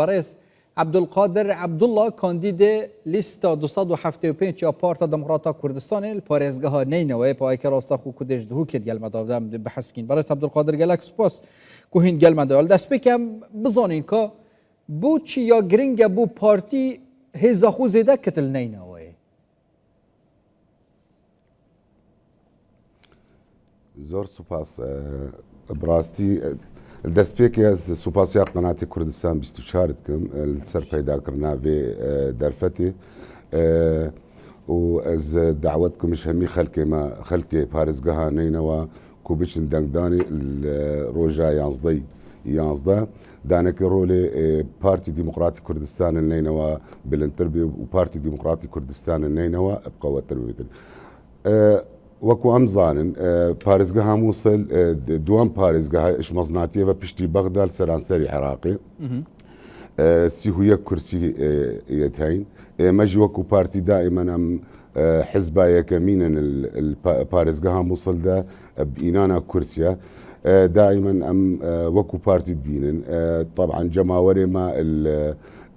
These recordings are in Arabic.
باريس عبدالقادر عبدالله کاندید لیست 275 یا پارتا دموکراتا کردستان الپارێزگەها نینەوەی پایکە ڕاستەخ و کودێژ دهوکێت گەلمەدادام بحسکین بارێس عبدالقادر گەلک سپاس کوهین گەلمەدەوەل دەست پێکەم بزانین کە بۆچی یا گرنگە بۆ پارتی هێزاخۆ زێدە کتل نینەوەی زۆر سوپاس براستی دەست پێکی از سوپاسیا قناتی کوردستان 24 دکم سەر پەیداکردنا vê دەرفەتێ و ez دعوت کمش هەمی خەلکێ پارێزگەها نینەوە کو بچن دەنگدانی ڕۆژە 11 دانەکە ڕۆلێ پارتی دیموکراتی کوردستان نینەوە بلندتر بێ و پارتی دیموکراتی کوردستان نینەوە بقەوەتر بێتن وەکو ئەم زانن پارێزگەها مووسڵ دووەم پارێزگەهای ئشمەزناتیەوە پشتی بەغداد سەرانسەری عێراقی 31 کورسی هەین ئێمەژ وەکو پارتی دائیمەن ئەم حزبا یەکەمینن پارێزگەها مووسڵدا بئینانە کورسیە دائیمەن ئەم وەکو پارتی ببینن طبعا جەماوەرێ ما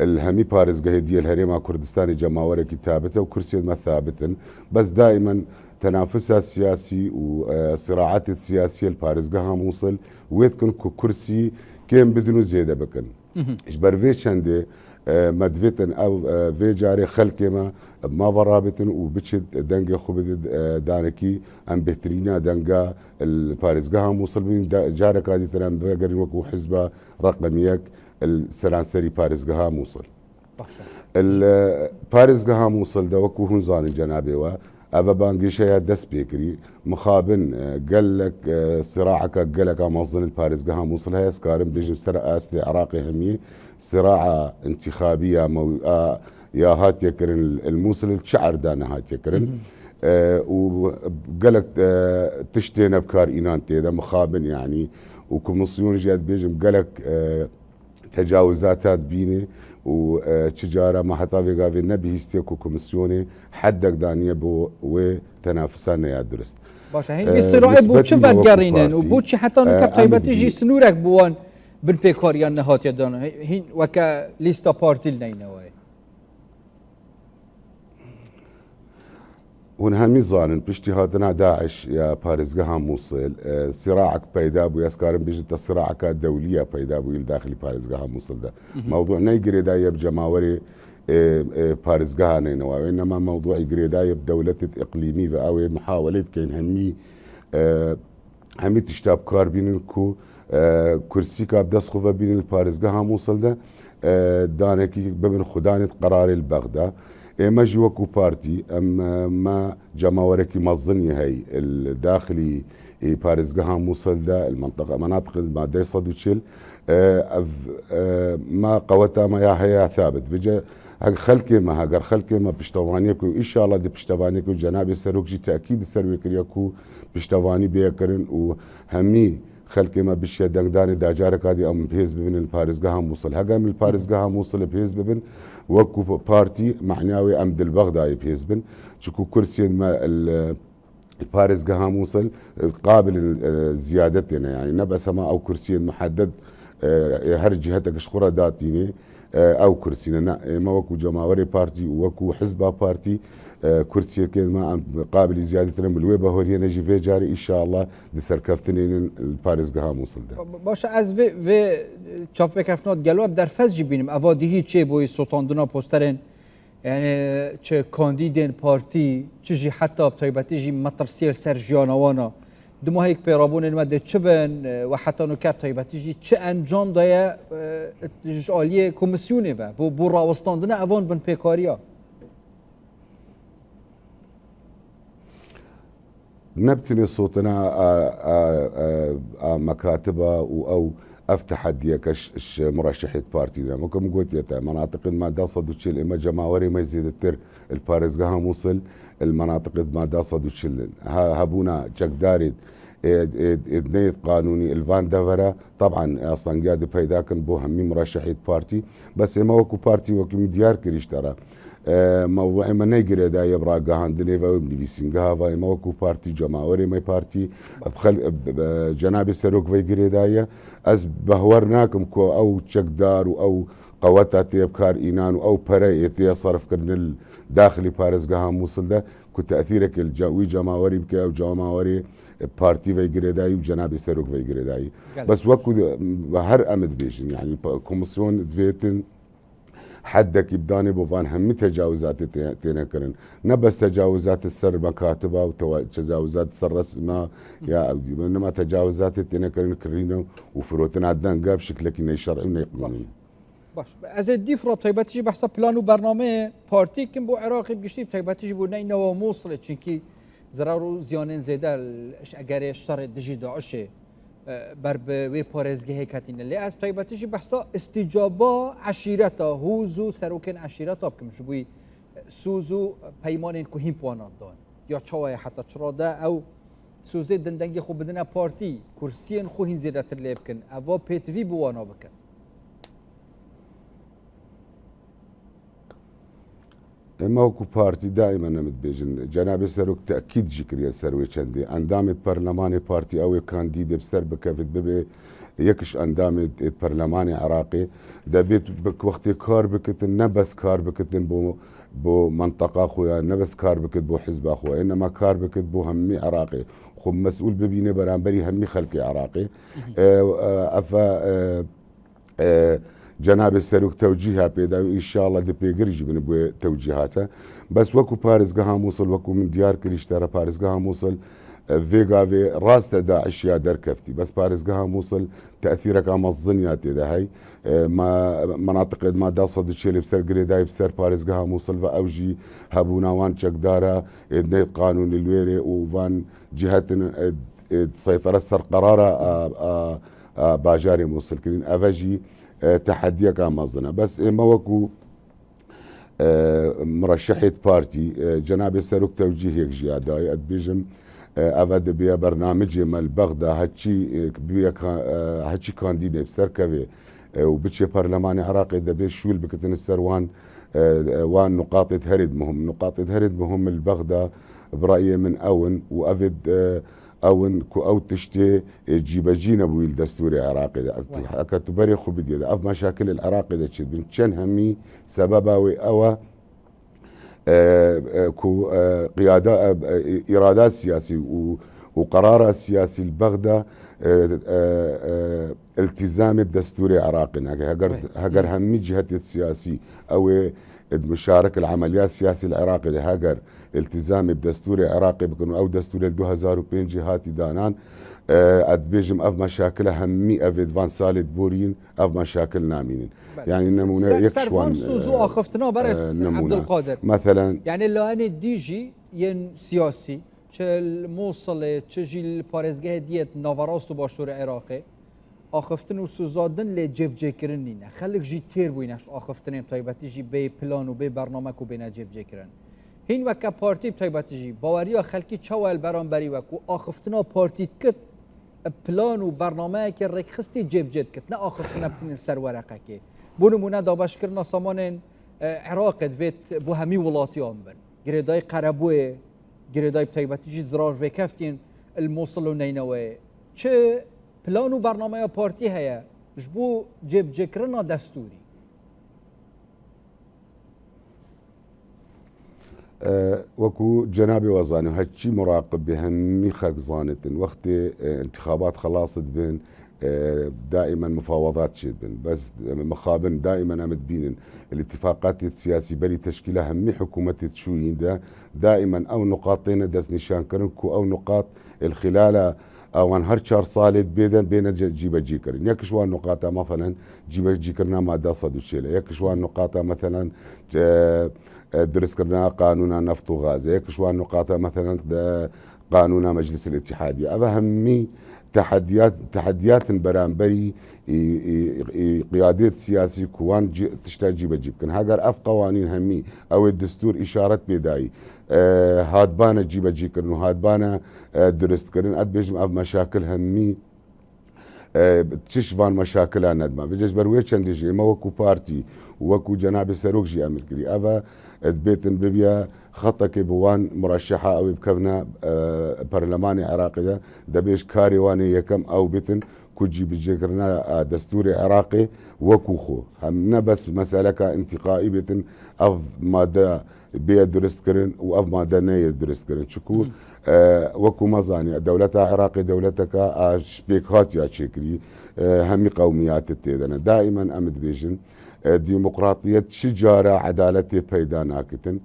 الهەمی پارێزگەهێ دیە هەرێما کوردستانی جەماوەرێکی تابتە و کورسێمە ثابتن بەس دائیمەن تنافسها السياسي وصراعات السياسية البارزقها موصل ويتكن كرسي كيم بدنو زيادة بكن إجبر في شندي مدفتن أو في جاري خلكما ما ورابتن وبتشد دنجا خبد دانكي أم بهترينا دنجا البارزقها موصل من جارك هذه ترام بقرن وكو حزبة رقميك السلانسري بارزقها موصل البارزقها موصل ده وكو هنزان الجنابي أبا بانجيشيا دس بيكري مخابن قال لك صراعك قال لك موظن الباريزقها موصل هاي سكارم بيجي سرقة أسلي عراقي همية صراعة انتخابية يا هات يكرن الموصل الشعر دانا هات يكرن وقال لك تشتينا بكار إينان تيدا مخابن يعني وكمصيون جاد بيجي قال لك تجاوزات بيني وتجارة ما حتى في قافي نبي هستيكو كوميسيوني حدك دانية بو وتنافسان يا درست باشا هين في صراع بو تشفت قرينن وبوتشي حتى نكب طيبات يجي سنورك بوان بالبيكاريان نهات يدان هين وكا ليستا بارتي لنينوي ونهمي ظانن باجتهادنا داعش يا باريزقها موصل صراعك بيدابو يا سكارن بيجي صراعك الدوليه بيدابو داخلي باريزقها موصل ده موضوع نيجري دا بجماوري باريزقها نينوا وانما موضوع يجري دا بدوله اقليمي او محاوله كاين همي تشتاب كار بينكو كرسي كاب دسخوفا بين الباريزقها موصل ده دانكي بمن خدانه قرار البغداد اما جوكو بارتي اما ما جماوركي مظني هي الداخلي باريزقها موصل ده المنطقه مناطق ما دي صدوتشل ما قوتا ما يا هي ثابت بجا خلكي ما هاجر خلكي ما بشتوانيكو ان شاء الله دي بشتوانيكو جناب سروكجي تاكيد سروكريكو بشتواني بيكرن وهمي خلكي ما بشي دنگداني داجارك هذه ام بحزب من الباريزقها موصل هاجا من الباريزقها موصل بحزب من وكو بارتي معناوي ام البغدادي بحزب شكو كرسي ما الباريزقها موصل قابل زيادتنا يعني نبقى سما او كرسي محدد هر جهتك شخورة داتيني او كرسينا ما وكو جماوري بارتي وكو حزبها بارتي كرسي كلمة قابل زيادة بالويبة هوري نجي في جاري إن شاء الله دسركفتنين الباريزقها موصل ده باشه از و چاپ بکرفنات گلوب در فز جبینم اوادی چه بوی سلطاندنا پوسترن يعني چه کاندیدین پارتی چجی حتی بطیبتی جی مترسیل سرجیانوانا دمو هيك بيرابون المادة تشبن وحتى نكاب طيباتي جي چه انجام دايا آلية كوميسيوني و بو راوستاندنا اوان بن بيكاريا نبتني صوتنا مكاتبة او افتح ديكش مرشحية بارتي ممكن قلت يتا مناطق ما دا صدوتشل اما جماوري ما يزيد التر الباريزقها موصل المناطق ما دا صدوتشل هابونا جاك ادنيت قانوني الفان دافرا طبعا اصلا قاعد بيداكن بو همي مرشحية بارتي بس ما وكو بارتي وكو مديار كريش ترى موضوع ما نيجري دا يبرا قهان دنيفا وبنيسينغها فاي موكو بارتي جماوري ماي بارتي جناب السروك في جري دايا از بهورناكم كو او تشكدار او قوتا تيبكار إينان أو بري يتي صرف كرن داخلي بارزقها موصل ده كتأثيرك الجوي جماوري بك أو جماوري بارتي في جريداي وجناب سروك في جريداي بس وكو هر أمد بيجن يعني كوميسيون فيتن حدك يبداني بوفان هم تجاوزات تينا كرن نبس تجاوزات السر مكاتبة وتجاوزات السر رسمة يا أودي إنما تجاوزات تينا كرن كرينا وفروتنا عدان قاب شكلك إنه شرعي إنه قانوني باش از دیفرا تایبەتیجی بحثا پلان و برنامه پارتی کم بو عراقی بگشتی تایبەتیجی بو نه و موصله چونکی ضرر و زیان زیاده اگر شر دجی داعشه بر به وی پارزگه کاتین لی از تایبەتیجی بحثا استجابه عشیرتا هوزو سروکن عشیرتا بکم شبوی سوزو پیمان کوهیم پوانات دان یا چوای حتی چراده او سوزه دندنگی خو بدنا پارتی کرسیین خو هین زیاده تر لی بکن اوا پیتوی بوانا بکن اما وكو بارتي دائما نمد بيجن جناب سروك تاكيد جكريا سروي چندي اندام برلماني بارتي او كانديد بسر بكفت ببي يكش اندام برلماني عراقي دبيت بك وقت كار بكتن نبس كار بكتن بو منطقه خويا نبس كار بكت بو حزب اخويا انما كار بكت بو همي عراقي خو مسؤول ببينه برانبري همي خلقي عراقي جناب السروك توجيهها بيدا ان شاء الله دي بيجرج من بو توجيهاتها بس وكو بارزقها موصل وكو من ديار كريشترا بارزقها موصل فيغا في راس داعش يا دركفتي بس بارزقها موصل تاثيرك على الظنيات اذا هي ما مناطق ما دا صد شيء بسر قريداي بسر بارزقها موصل فاوجي هبونا وان تشقدارا قانون الويري وفان جهتنا سيطرة سر قرارة باجاري موصل كرين افجي تحديك امازنا بس ما وكو مرشحة بارتي جناب السروك توجيه جيادة بيجم افاد بيا برنامج مال بغدا هاتشي كانديد بسركبي وبتشي برلماني عراقي دبي شول بكتن السروان وان نقاط هرد مهم البغدا برأيي من اون وافد او او تشتي جيبجينا بوي الدستوري العراقي كتبري خو بدي اف مشاكل العراقي ده تشد بنشن همي سببها او كو قياده ارادات سياسي وقرار سياسي البغدا التزام بدستوري عراقي هاجر همي جهه السياسي او المشاركة العمليات السياسية العراقي هاجر التزام بدستوري عراقي بكون او دستوري 2005 جهاتي دانان ادبيجم اف مشاكلها همي اف ادفان سالد بورين اف مشاكل نامين يعني نمونه يكشوان سوزو اخفتنا برس عبد القادر مثلا يعني لو انا ديجي ين سياسي الموصله تجي البارزگاه ديت نافاراستو باشور عراقي آخفتن و سوزادن لی جب جکرن نینه خلق جی تیر بوینش آخفتن بتایبتی جی بی پلان و بی برنامه کو بینه جب جکرن هین وکه پارتی بتایبتی جی باوریا خلقی چوال برانبری وکو آخفتنا پارتی کت پلان و برنامه که رکخستی جب جد کت نه آخفتنا بتنین سر ورقه که بونمونه دابش کرنا سامان عراق دویت بو همی ولاتی آمبن گریدای قربوه گریدای بتایبتی جی زرار وکفتین الموصل و نینوه چه پلان و برنامه پارتی هيا جبو جيب جكرنا دستوري وكو جنابي وزاني هاتشي مراقب بهمي خلق زانتن وقت انتخابات خلاصت بين دائما مفاوضات شد بين بس مخابن دائما امد بين الاتفاقات السياسية بري تشكيلها همي حكومة تشوين ده دائما او نقاطين دس نشان كرنكو او نقاط الخلالة او هر چار صالد بين جيبه جيكر يكشوان نقاطه مثلا جيبه جيكرنا ما دا صدو شيله يكشوان نقاطه مثلا درس كرنا قانون نفط وغاز يكشوان نقاطه مثلا قانون مجلس الاتحادية هذا همي تحديات برانبري قيادات سياسي كوان تشتاج جيبه جيب كان هاجر اف قوانين همي او الدستور اشاره بداي هادبانا جيبه جيكرن وهادبانا درست كرن ادبيج اف مشاكل همي تشفان مشاكل ندما بيجش بروي چندجي ما وكو بارتي وكو جناب سروك جي امر كري افا بيتن ببيا خطك بوان مرشحه او بكفنا برلماني عراقي دبيش كاري واني يكم او بيتن كوجي بجكرنا دستوري عراقي وكوخو هم نبس مسألة انتقائي بيتن أف مادة بيا درست كرن وأف مادة نية درست كرن شكو وكو مزاني دولتها عراقي دولتك شبيك هاتيا شكري همي قوميات التيدنا دائما أمد بيجن ديمقراطية شجارة عدالتي بيدا ناكتن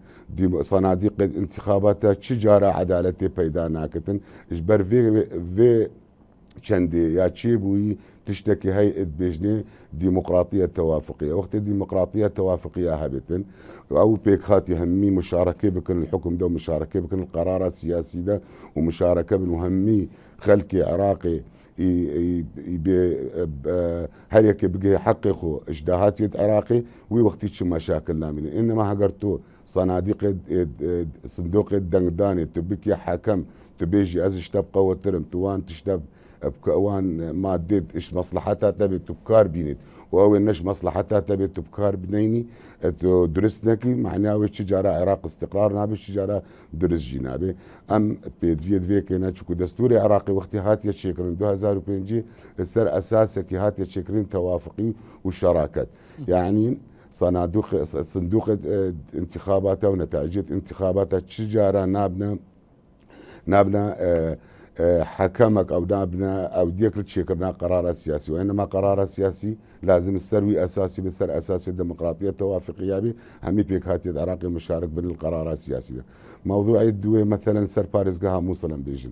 صناديق انتخابات شجارة عدالتي بيدا ناكتن اجبر في چندي يا تشيبوي تشتكي هيئة بيجني ديمقراطية توافقية وقت الديمقراطية توافقية هابتن أو بيك هاتي همي مشاركة بكن الحكم ده ومشاركة بكن القرار السياسي ده ومشاركة بنهمي خلقي عراقي هريك بقي يحققوا اجداهات عراقي ووقتيش مشاكلنا من انما هقرتو صناديق صندوق الدنداني تبكي حكم تبيجي ازش تبقى وترم توان تشتب بكوان ما ديد ايش مصلحتها تبي تبكار بينت واول نش مصلحتها تبي تبكار بنيني درسناكي معناه تجاره عراق استقرار نابي تجاره درس جنابي ام بيد في كنا تشكو دستوري عراقي وقت هاتي تشكرين 2005 السر اساسك هاتي تشكرين توافقي والشراكات يعني صندوق انتخابات ونتائج انتخابات تجاره نابنا حكمك او نابنا او ديك تشكرنا قرار سياسي وانما قرار سياسي لازم السروي اساسي بالسر اساسي الديمقراطيه التوافقيه به همي بيك هاتي العراقي مشارك بين القرار السياسي ده. موضوع الدوي مثلا سر باريس قها موصلا بيجن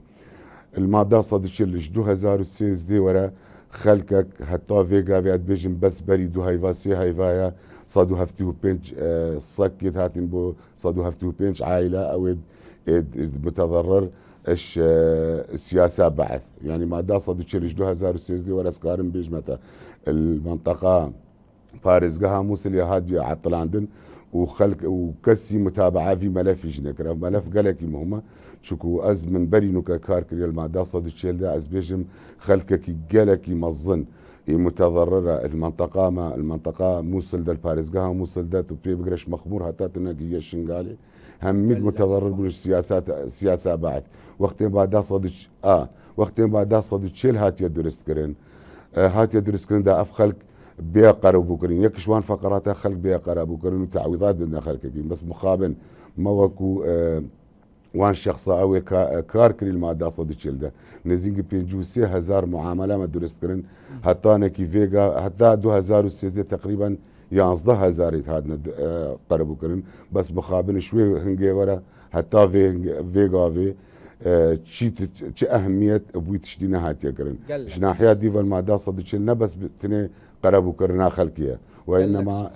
الماده صد تشلش 2016 ورا خلقك حتى فيغا فيات بيجن بس بريدو هايفاسي هايفايا صادو هفتو بينج صكت هاتين بو صادو هفتو بينج عائله او متضرر ايش السياسه بعث يعني ما دا صدق تشيلش 2016 ولا سكارن بيج متى المنطقه باريس قها موصل يا هاد عطل عندن وخلق وكسي متابعه في ملف جنكره ملف قالك مهمه شكو از من برينو كار كريال ما دا صدق تشيل دا از بيجم خلقك قالك مظن متضرره المنطقه ما المنطقه موصل دا باريس قها موصل دا تبي بقرش مخمور حتى تنقي الشنغالي هميد متضرر بالسياسات سياسه بعد وقتين بعد صدق وقتين بعد صدق شيل هاتي درست كرين هاتي درست كرين دا اف خلق بيا قرب كرين يكشوان فقرات خلق بيا قرب كرين وتعويضات بدنا خلق بس مخابن موكو وان شخصا او كار كري الماده صدق شيل دا نزينج بينجوسي 1000 معامله ما درست كرين حتى نكي فيغا حتى 2016 تقريبا 11,000 هادنا قربوا كرن بس مخابن شوي هنجي ورا حتى فيغا في شي اهميه ابوي تشدينا هاتيا كرن ناحيه ديفا الماده صدق لنا بس تني قربوا كرنا خلقيه وانما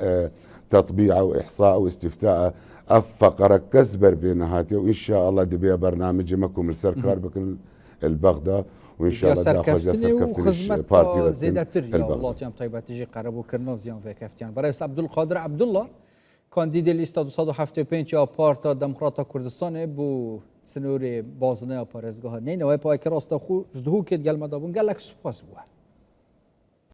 تطبيع واحصاء واستفتاء افقر كسبر بين هاتيا وان شاء الله دبي برنامج مكم السركار بكن البغداد وان شاء الله دا خوجا سركفتني بارتي زيادتر يا الله تيام طيبه تجي قربوا كرنا زيان في كفتيان برئيس عبد القادر عبد الله كانديد لیست 275 یا پارتا دموکراتا کردستان بو سنوری بازنه پارێزگاها نینەوەی پایکە ڕاستەخۆ ji duhokê gelmeda bûn gelek spas bû.